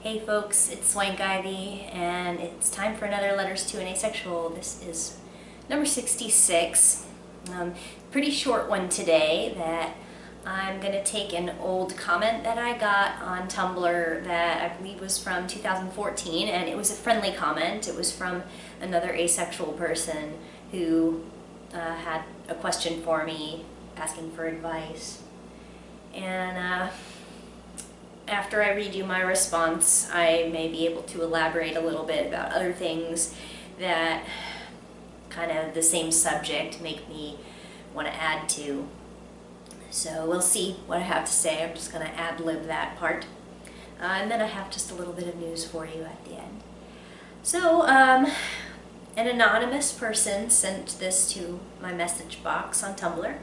Hey folks, it's Swank Ivy, and it's time for another Letters to an Asexual. This is number 66. Pretty short one today that I'm going to take an old comment that I got on Tumblr that I believe was from 2014, and it was a friendly comment. It was from another asexual person who had a question for me, asking for advice. And after I read you my response, I may be able to elaborate a little bit about other things that kind of the same subject make me want to add to. So we'll see what I have to say. I'm just going to ad-lib that part. And then I have just a little bit of news for you at the end. So, an anonymous person sent this to my message box on Tumblr,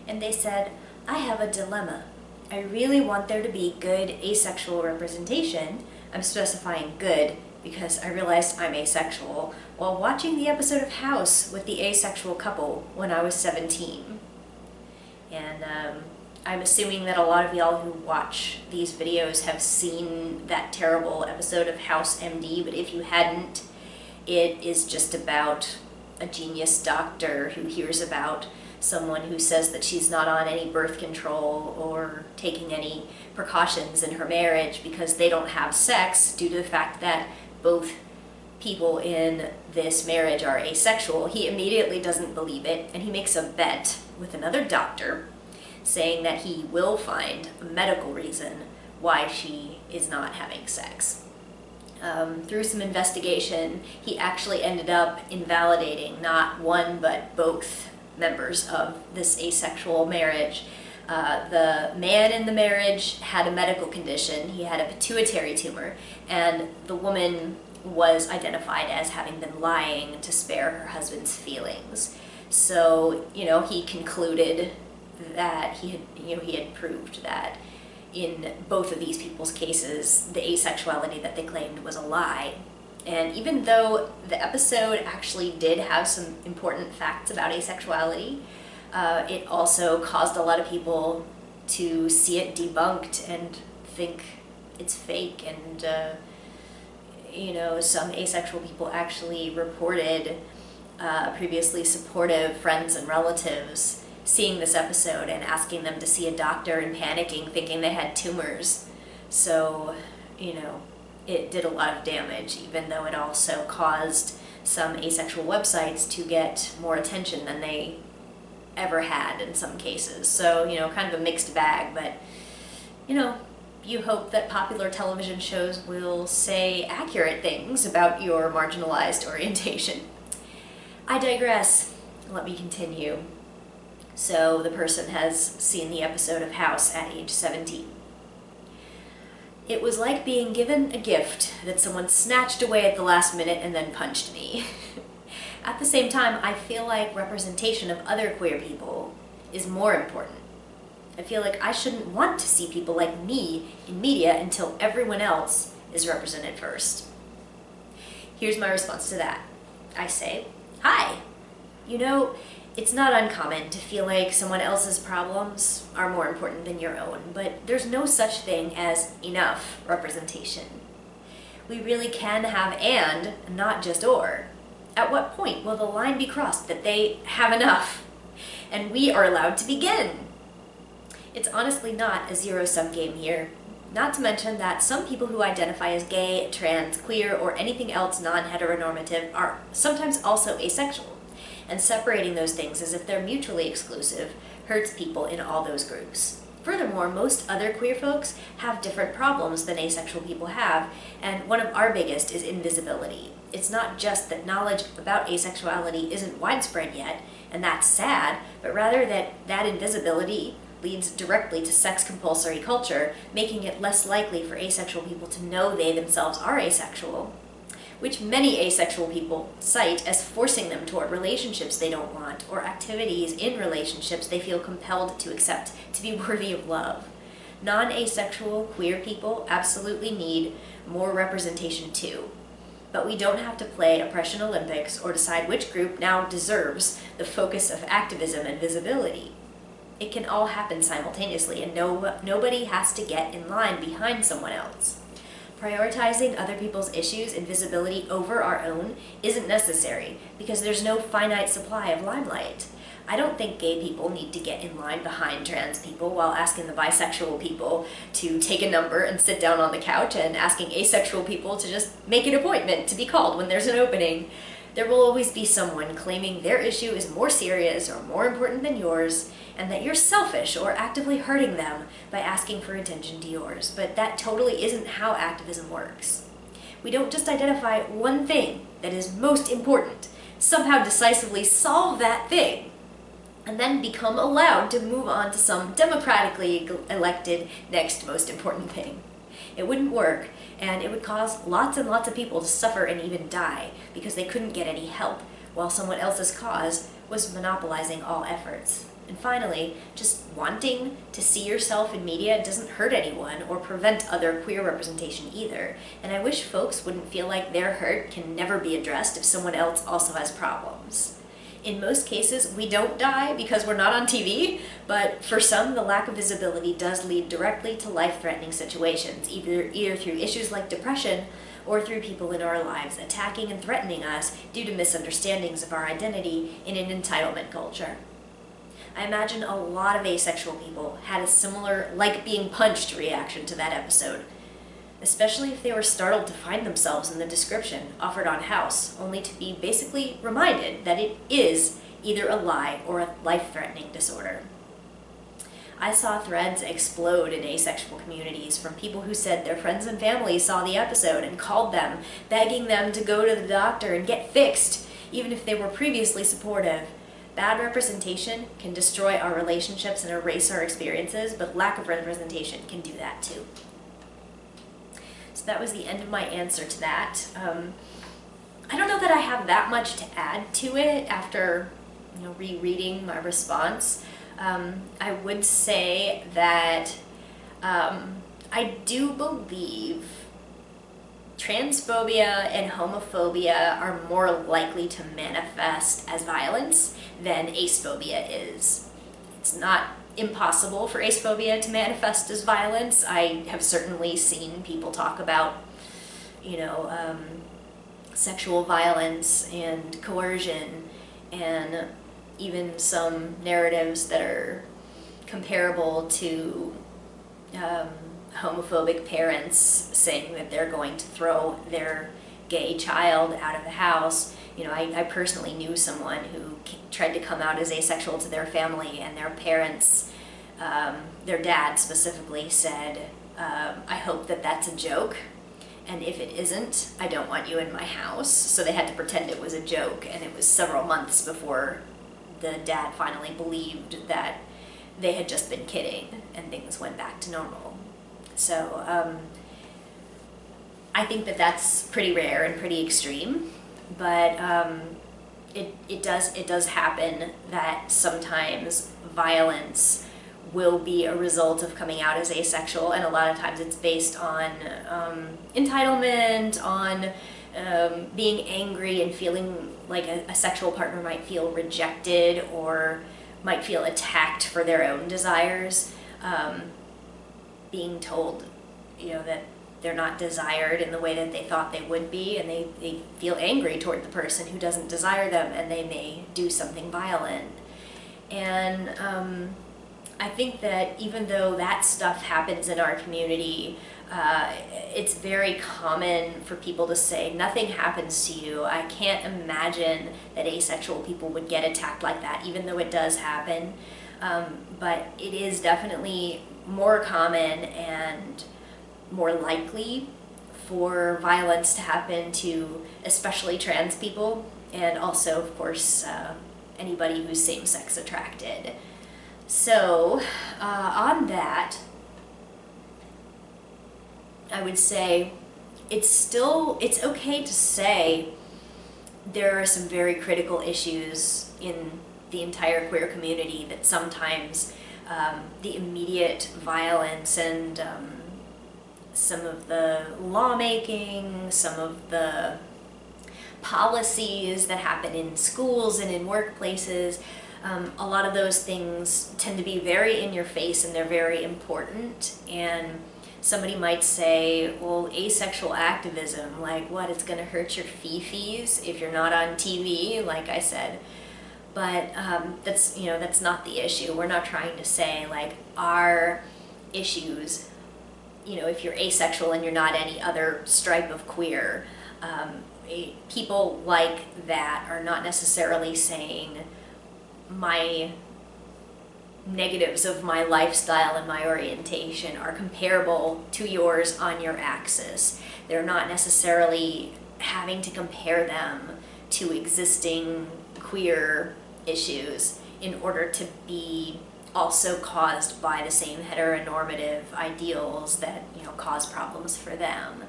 and they said, "I have a dilemma. I really want there to be good asexual representation." I'm specifying good because I realized I'm asexual while watching the episode of House with the asexual couple when I was 17. And I'm assuming that a lot of y'all who watch these videos have seen that terrible episode of House MD, but if you hadn't, it is just about a genius doctor who hears about someone who says that she's not on any birth control or taking any precautions in her marriage because they don't have sex due to the fact that both people in this marriage are asexual. He immediately doesn't believe it, and he makes a bet with another doctor saying that he will find a medical reason why she is not having sex. Through some investigation, he actually ended up invalidating not one but both members of this asexual marriage. The man in the marriage had a medical condition. He had a pituitary tumor, and the woman was identified as having been lying to spare her husband's feelings. So, he concluded that he had proved that in both of these people's cases, the asexuality that they claimed was a lie. And even though the episode actually did have some important facts about asexuality, it also caused a lot of people to see it debunked and think it's fake. And, some asexual people actually reported previously supportive friends and relatives seeing this episode and asking them to see a doctor and panicking, thinking they had tumors. So, it did a lot of damage, even though it also caused some asexual websites to get more attention than they ever had in some cases. So, kind of a mixed bag, but, you hope that popular television shows will say accurate things about your marginalized orientation. I digress. Let me continue. So, the person has seen the episode of House at age 17. "It was like being given a gift that someone snatched away at the last minute and then punched me. At the same time, I feel like representation of other queer people is more important. I feel like I shouldn't want to see people like me in media until everyone else is represented first." Here's my response to that. I say, "Hi. It's not uncommon to feel like someone else's problems are more important than your own, but there's no such thing as enough representation. We really can have and, not just or. At what point will the line be crossed that they have enough and we are allowed to begin? It's honestly not a zero-sum game here. Not to mention that some people who identify as gay, trans, queer, or anything else non-heteronormative are sometimes also asexual. And separating those things as if they're mutually exclusive hurts people in all those groups. Furthermore, most other queer folks have different problems than asexual people have, and one of our biggest is invisibility. It's not just that knowledge about asexuality isn't widespread yet, and that's sad, but rather that invisibility leads directly to sex-compulsory culture, making it less likely for asexual people to know they themselves are asexual, which many asexual people cite as forcing them toward relationships they don't want or activities in relationships they feel compelled to accept to be worthy of love. Non-asexual queer people absolutely need more representation too, but we don't have to play Oppression Olympics or decide which group now deserves the focus of activism and visibility. It can all happen simultaneously, and nobody has to get in line behind someone else. Prioritizing other people's issues and visibility over our own isn't necessary because there's no finite supply of limelight. I don't think gay people need to get in line behind trans people while asking the bisexual people to take a number and sit down on the couch and asking asexual people to just make an appointment to be called when there's an opening. There will always be someone claiming their issue is more serious or more important than yours, and that you're selfish or actively hurting them by asking for attention to yours. But that totally isn't how activism works. We don't just identify one thing that is most important, somehow decisively solve that thing, and then become allowed to move on to some democratically elected next most important thing. It wouldn't work, and it would cause lots and lots of people to suffer and even die because they couldn't get any help, while someone else's cause was monopolizing all efforts. And finally, just wanting to see yourself in media doesn't hurt anyone or prevent other queer representation either, and I wish folks wouldn't feel like their hurt can never be addressed if someone else also has problems. In most cases, we don't die because we're not on TV, but for some, the lack of visibility does lead directly to life-threatening situations, either through issues like depression or through people in our lives attacking and threatening us due to misunderstandings of our identity in an entitlement culture. I imagine a lot of asexual people had a similar like being punched reaction to that episode, especially if they were startled to find themselves in the description offered on House, only to be basically reminded that it is either a lie or a life-threatening disorder. I saw threads explode in asexual communities from people who said their friends and family saw the episode and called them, begging them to go to the doctor and get fixed, even if they were previously supportive. Bad representation can destroy our relationships and erase our experiences, but lack of representation can do that too. So that was the end of my answer to that. I don't know that I have that much to add to it after rereading my response. I would say that I do believe transphobia and homophobia are more likely to manifest as violence than acephobia is. It's not impossible for acephobia to manifest as violence. I have certainly seen people talk about, sexual violence and coercion, and even some narratives that are comparable to homophobic parents saying that they're going to throw their gay child out of the house. I personally knew someone who tried to come out as asexual to their family, and their parents, their dad specifically, said, I hope that that's a joke, and if it isn't, I don't want you in my house. So they had to pretend it was a joke, and it was several months before the dad finally believed that they had just been kidding, and things went back to normal. So I think that that's pretty rare and pretty extreme, but it does happen that sometimes violence will be a result of coming out as asexual, and a lot of times it's based on entitlement, on being angry and feeling like a sexual partner might feel rejected or might feel attacked for their own desires, being told that they're not desired in the way that they thought they would be, and they feel angry toward the person who doesn't desire them, and they may do something violent. And I think that even though that stuff happens in our community, it's very common for people to say, nothing happens to you. I can't imagine that asexual people would get attacked like that, even though it does happen. But it is definitely more common and more likely for violence to happen to especially trans people, and also, of course, anybody who's same-sex attracted. So, on that, I would say it's okay to say there are some very critical issues in the entire queer community, that sometimes the immediate violence and some of the lawmaking, some of the policies that happen in schools and in workplaces, a lot of those things tend to be very in your face, and they're very important, and somebody might say, well, asexual activism, like what, it's going to hurt your fifis if you're not on TV, like I said. But that's not the issue. We're not trying to say like our issues, if you're asexual and you're not any other stripe of queer, people like that are not necessarily saying my negatives of my lifestyle and my orientation are comparable to yours on your axis. They're not necessarily having to compare them to existing queer issues in order to be also caused by the same heteronormative ideals that cause problems for them.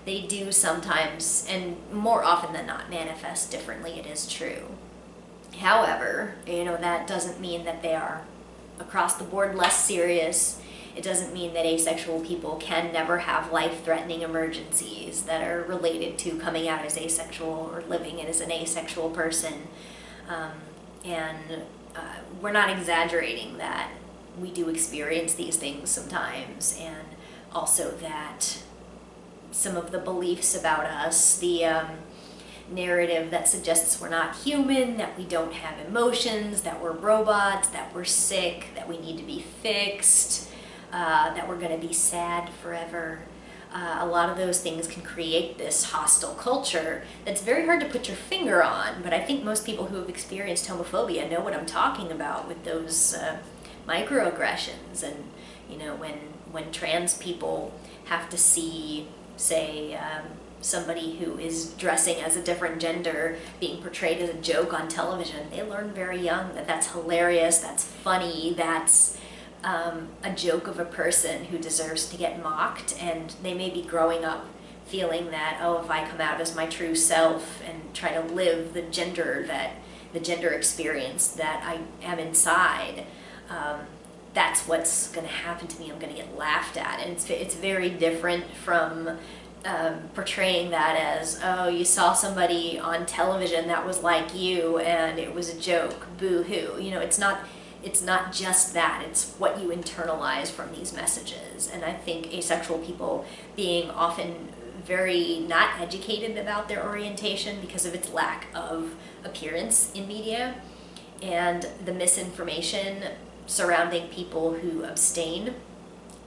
They do sometimes, and more often than not, manifest differently, it is true. However, that doesn't mean that they are across the board less serious. It doesn't mean that asexual people can never have life-threatening emergencies that are related to coming out as asexual or living as an asexual person. We're not exaggerating that we do experience these things sometimes, and also that some of the beliefs about us, the narrative that suggests we're not human, that we don't have emotions, that we're robots, that we're sick, that we need to be fixed, that we're going to be sad forever. A lot of those things can create this hostile culture that's very hard to put your finger on, but I think most people who have experienced homophobia know what I'm talking about with those microaggressions. And when trans people have to see, say, somebody who is dressing as a different gender being portrayed as a joke on television, they learn very young that that's hilarious, that's funny, that's a joke of a person who deserves to get mocked. And they may be growing up feeling that, oh, if I come out as my true self and try to live the gender experience that I am inside, that's what's going to happen to me. I'm going to get laughed at. And it's very different from portraying that as, oh, you saw somebody on television that was like you and it was a joke, boo-hoo. It's not just that, it's what you internalize from these messages. And I think asexual people, being often very not educated about their orientation because of its lack of appearance in media, and the misinformation surrounding people who abstain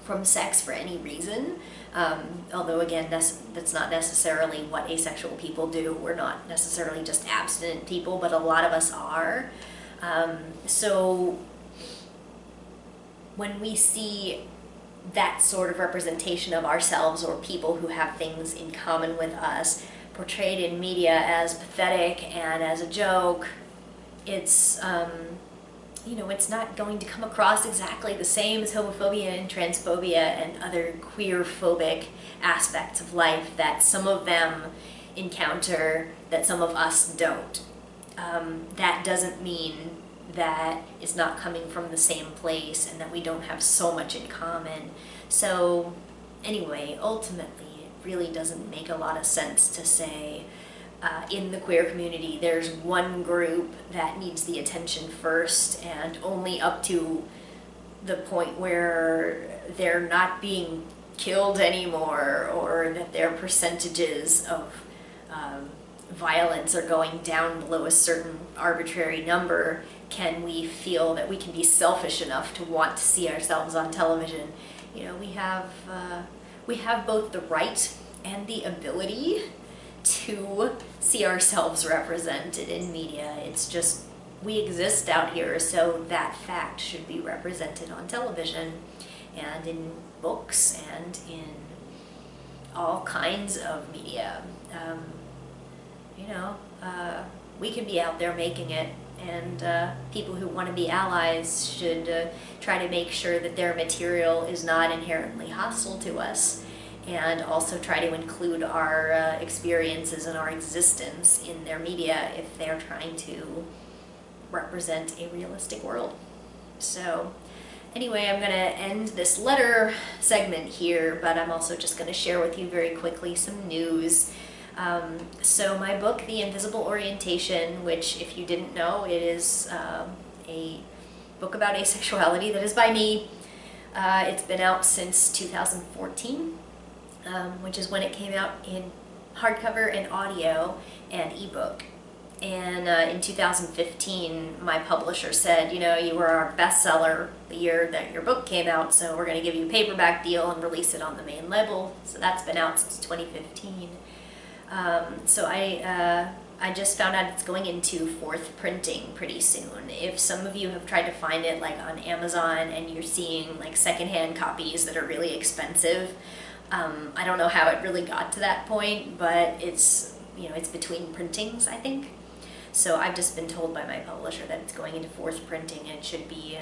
from sex for any reason. Although again, that's not necessarily what asexual people do. We're not necessarily just abstinent people, but a lot of us are. So when we see that sort of representation of ourselves or people who have things in common with us portrayed in media as pathetic and as a joke, it's it's not going to come across exactly the same as homophobia and transphobia and other queer-phobic aspects of life that some of them encounter that some of us don't. That doesn't mean that it's not coming from the same place and that we don't have so much in common. So anyway, ultimately, it really doesn't make a lot of sense to say in the queer community there's one group that needs the attention first, and only up to the point where they're not being killed anymore, or that their percentages of violence are going down below a certain arbitrary number, can we feel that we can be selfish enough to want to see ourselves on television. We have both the right and the ability to see ourselves represented in media. It's just, we exist out here, so that fact should be represented on television and in books and in all kinds of media. We can be out there making it, and people who want to be allies should try to make sure that their material is not inherently hostile to us, and also try to include our experiences and our existence in their media if they're trying to represent a realistic world. So anyway, I'm going to end this letter segment here, but I'm also just going to share with you very quickly some news. So my book, The Invisible Orientation, which, if you didn't know, it is a book about asexuality that is by me. It's been out since 2014, which is when it came out in hardcover and audio and ebook. And in 2015, my publisher said, you know, you were our bestseller the year that your book came out, so we're going to give you a paperback deal and release it on the main label. So that's been out since 2015. So I just found out it's going into 4th printing pretty soon. If some of you have tried to find it like on Amazon and you're seeing like secondhand copies that are really expensive, I don't know how it really got to that point, but it's, you know, it's between printings, I think. So I've just been told by my publisher that it's going into 4th printing and it should be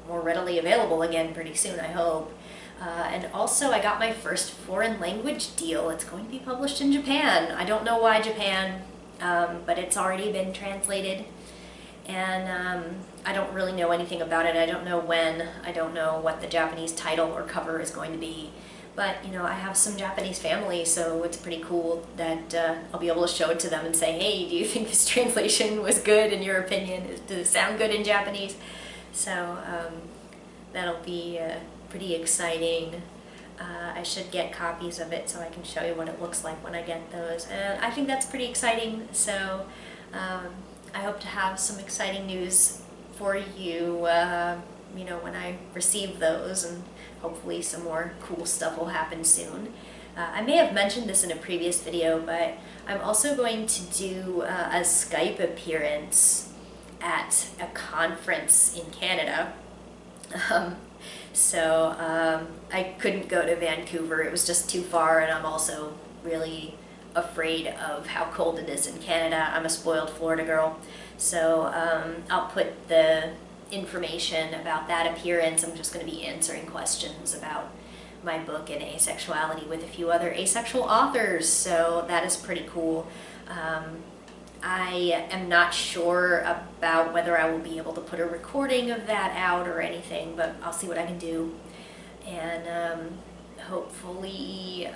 more readily available again pretty soon, I hope. And also I got my first foreign language deal. It's going to be published in Japan. I don't know why Japan, but it's already been translated. And I don't really know anything about it. I don't know when. I don't know what the Japanese title or cover is going to be. But, you know, I have some Japanese family, so it's pretty cool that I'll be able to show it to them and say, hey, do you think this translation was good in your opinion? Does it sound good in Japanese? So that'll be pretty exciting. I should get copies of it so I can show you what it looks like when I get those. And I think that's pretty exciting, so I hope to have some exciting news for you, you know, when I receive those, and hopefully some more cool stuff will happen soon. I may have mentioned this in a previous video, but I'm also going to do a Skype appearance at a conference in Canada. I couldn't go to Vancouver, it was just too far, and I'm also really afraid of how cold it is in Canada. I'm a spoiled Florida girl, so I'll put the information about that appearance. I'm just going to be answering questions about my book and asexuality with a few other asexual authors, so that is pretty cool. I am not sure about whether I will be able to put a recording of that out or anything, but I'll see what I can do. And hopefully,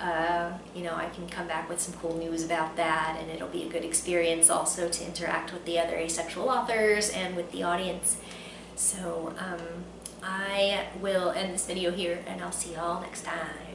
you know, I can come back with some cool news about that, and it'll be a good experience also to interact with the other asexual authors and with the audience. So I will end this video here, and I'll see y'all next time.